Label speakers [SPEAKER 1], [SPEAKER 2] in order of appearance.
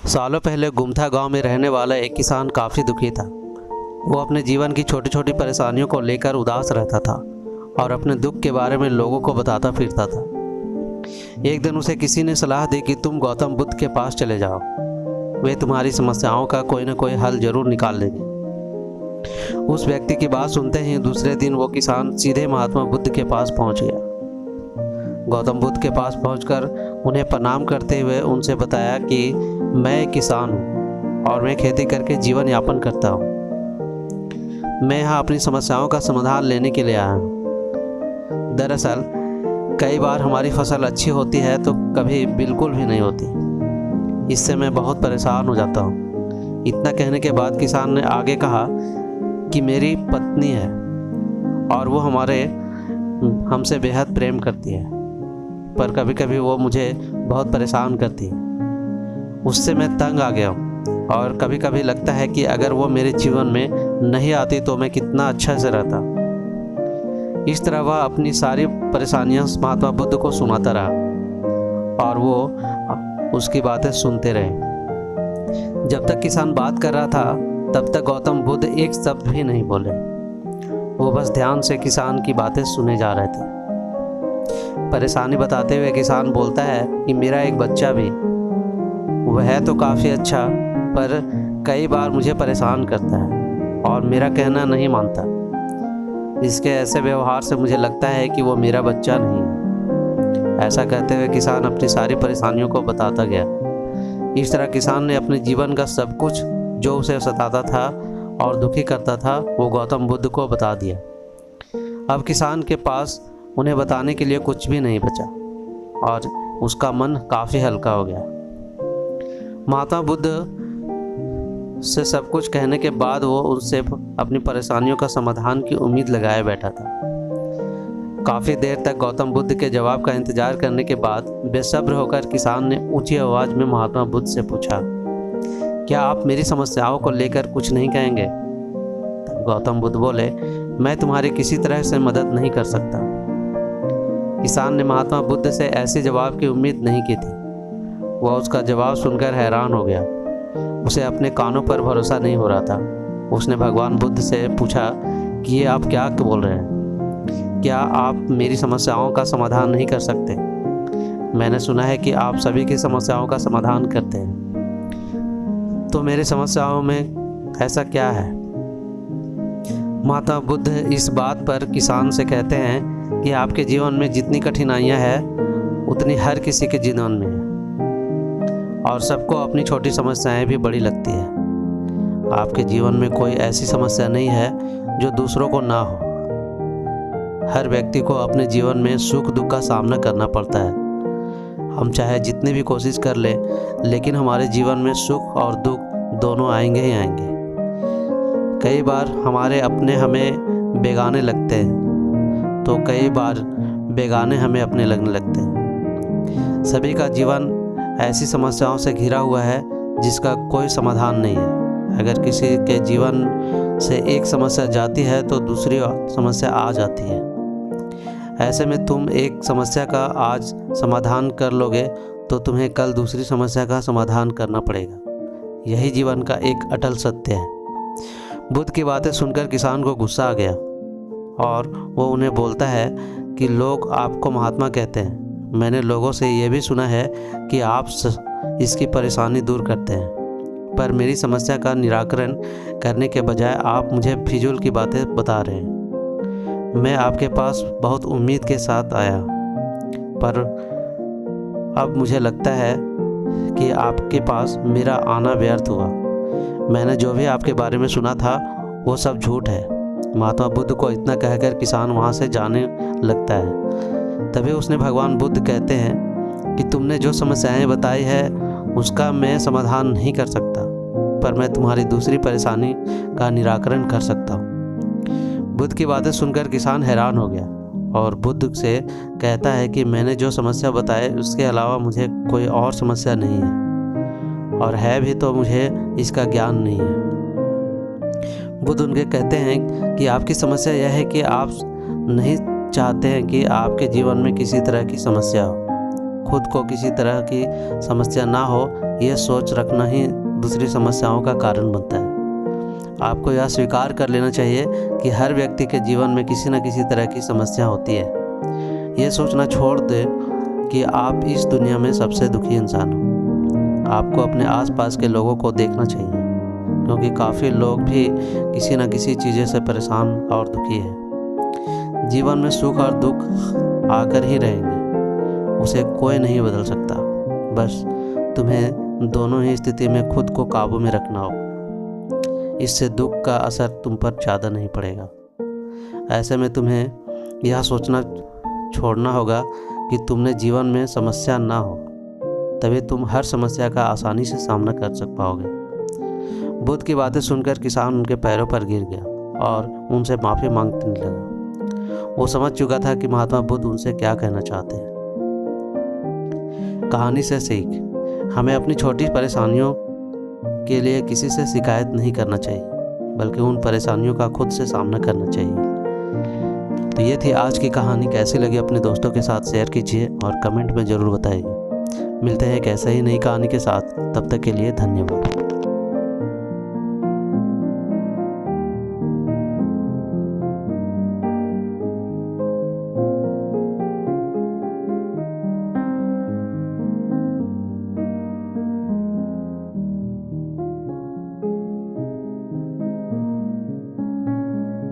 [SPEAKER 1] सालों पहले गुमथा गांव में रहने वाला एक किसान काफ़ी दुखी था। वो अपने जीवन की छोटी छोटी परेशानियों को लेकर उदास रहता था और अपने दुख के बारे में लोगों को बताता फिरता था। एक दिन उसे किसी ने सलाह दी कि तुम गौतम बुद्ध के पास चले जाओ, वे तुम्हारी समस्याओं का कोई ना कोई हल जरूर निकाल लेंगे। उस व्यक्ति की बात सुनते ही दूसरे दिन वो किसान सीधे महात्मा बुद्ध के पास पहुंच गया। गौतम बुद्ध के पास पहुंचकर उन्हें प्रणाम करते हुए उनसे बताया कि मैं एक किसान हूँ और मैं खेती करके जीवन यापन करता हूँ। मैं यहाँ अपनी समस्याओं का समाधान लेने के लिए आया हूँ। दरअसल कई बार हमारी फसल अच्छी होती है तो कभी बिल्कुल भी नहीं होती। इससे मैं बहुत परेशान हो जाता हूँ। इतना कहने के बाद किसान ने आगे कहा कि मेरी पत्नी है और वो हमसे बेहद प्रेम करती है, पर कभी कभी वो मुझे बहुत परेशान करती है। उससे मैं तंग आ गया हूँ और कभी कभी लगता है कि अगर वो मेरे जीवन में नहीं आती तो मैं कितना अच्छा से रहता। इस तरह वह अपनी सारी परेशानियाँ महात्मा बुद्ध को सुनाता रहा और वो उसकी बातें सुनते रहे। जब तक किसान बात कर रहा था तब तक गौतम बुद्ध एक शब्द भी नहीं बोले। वो बस ध्यान से किसान की बातें सुने जा रहे थे। परेशानी बताते हुए किसान बोलता है कि मेरा एक बच्चा भी, वह है तो काफ़ी अच्छा, पर कई बार मुझे परेशान करता है और मेरा कहना नहीं मानता। इसके ऐसे व्यवहार से मुझे लगता है कि वो मेरा बच्चा नहीं है। ऐसा कहते हुए किसान अपनी सारी परेशानियों को बताता गया। इस तरह किसान ने अपने जीवन का सब कुछ जो उसे सताता था और दुखी करता था वो गौतम बुद्ध को बता दिया। अब किसान के पास उन्हें बताने के लिए कुछ भी नहीं बचा और उसका मन काफ़ी हल्का हो गया। महात्मा बुद्ध से सब कुछ कहने के बाद वो उनसे अपनी परेशानियों का समाधान की उम्मीद लगाए बैठा था। काफ़ी देर तक गौतम बुद्ध के जवाब का इंतजार करने के बाद बेसब्र होकर किसान ने ऊंची आवाज़ में महात्मा बुद्ध से पूछा, क्या आप मेरी समस्याओं को लेकर कुछ नहीं कहेंगे? गौतम बुद्ध बोले, मैं तुम्हारी किसी तरह से मदद नहीं कर सकता। किसान ने महात्मा बुद्ध से ऐसे जवाब की उम्मीद नहीं की थी। वह उसका जवाब सुनकर हैरान हो गया। उसे अपने कानों पर भरोसा नहीं हो रहा था। उसने भगवान बुद्ध से पूछा कि ये आप क्या बोल रहे हैं? क्या आप मेरी समस्याओं का समाधान नहीं कर सकते? मैंने सुना है कि आप सभी की समस्याओं का समाधान करते हैं, तो मेरी समस्याओं में ऐसा क्या है? महात्मा बुद्ध इस बात पर किसान से कहते हैं कि आपके जीवन में जितनी कठिनाइयां हैं उतनी हर किसी के जीवन में है और सबको अपनी छोटी समस्याएं भी बड़ी लगती है। आपके जीवन में कोई ऐसी समस्या नहीं है जो दूसरों को ना हो। हर व्यक्ति को अपने जीवन में सुख दुख का सामना करना पड़ता है। हम चाहे जितनी भी कोशिश कर ले, लेकिन हमारे जीवन में सुख और दुख दोनों आएंगे ही आएंगे। कई बार हमारे अपने हमें बेगाने लगते हैं तो कई बार बेगाने हमें अपने लगने लगते हैं। सभी का जीवन ऐसी समस्याओं से घिरा हुआ है जिसका कोई समाधान नहीं है। अगर किसी के जीवन से एक समस्या जाती है तो दूसरी समस्या आ जाती है। ऐसे में तुम एक समस्या का आज समाधान कर लोगे तो तुम्हें कल दूसरी समस्या का समाधान करना पड़ेगा। यही जीवन का एक अटल सत्य है। बुद्ध की बातें सुनकर किसान को गुस्सा आ गया और वो उन्हें बोलता है कि लोग आपको महात्मा कहते हैं। मैंने लोगों से ये भी सुना है कि आप इसकी परेशानी दूर करते हैं, पर मेरी समस्या का निराकरण करने के बजाय आप मुझे फिजूल की बातें बता रहे हैं। मैं आपके पास बहुत उम्मीद के साथ आया, पर अब मुझे लगता है कि आपके पास मेरा आना व्यर्थ हुआ। मैंने जो भी आपके बारे में सुना था वो सब झूठ है। महात्मा बुद्ध को इतना कहकर किसान वहाँ से जाने लगता है। तभी उसने भगवान बुद्ध कहते हैं कि तुमने जो समस्याएं बताई है उसका मैं समाधान नहीं कर सकता, पर मैं तुम्हारी दूसरी परेशानी का निराकरण कर सकता हूँ। बुद्ध की बातें सुनकर किसान हैरान हो गया और बुद्ध से कहता है कि मैंने जो समस्या बताई उसके अलावा मुझे कोई और समस्या नहीं है, और है भी तो मुझे इसका ज्ञान नहीं है। बुद्ध उनके कहते हैं कि आपकी समस्या यह है कि आप नहीं चाहते हैं कि आपके जीवन में किसी तरह की समस्या हो। खुद को किसी तरह की समस्या ना हो, यह सोच रखना ही दूसरी समस्याओं का कारण बनता है। आपको यह स्वीकार कर लेना चाहिए कि हर व्यक्ति के जीवन में किसी न किसी तरह की समस्या होती है। यह सोचना छोड़ दें कि आप इस दुनिया में सबसे दुखी इंसान हो। आपको अपने आसपास के लोगों को देखना चाहिए, क्योंकि काफ़ी लोग भी किसी न किसी चीज़ें से परेशान और दुखी हैं। जीवन में सुख और दुख आकर ही रहेंगे, उसे कोई नहीं बदल सकता। बस तुम्हें दोनों ही स्थिति में खुद को काबू में रखना होगा। इससे दुख का असर तुम पर ज़्यादा नहीं पड़ेगा। ऐसे में तुम्हें यह सोचना छोड़ना होगा कि तुमने जीवन में समस्या ना हो, तभी तुम हर समस्या का आसानी से सामना कर पाओगे। बुद्ध की बातें सुनकर किसान उनके पैरों पर गिर गया और उनसे माफ़ी मांगने लगा। वो समझ चुका था कि महात्मा बुद्ध उनसे क्या कहना चाहते हैं। कहानी से सीख: हमें अपनी छोटी परेशानियों के लिए किसी से शिकायत नहीं करना चाहिए, बल्कि उन परेशानियों का खुद से सामना करना चाहिए। तो ये थी आज की कहानी। कैसी लगी अपने दोस्तों के साथ शेयर कीजिए और कमेंट में ज़रूर बताइए। मिलते हैं एक ऐसे ही नई कहानी के साथ, तब तक के लिए धन्यवाद।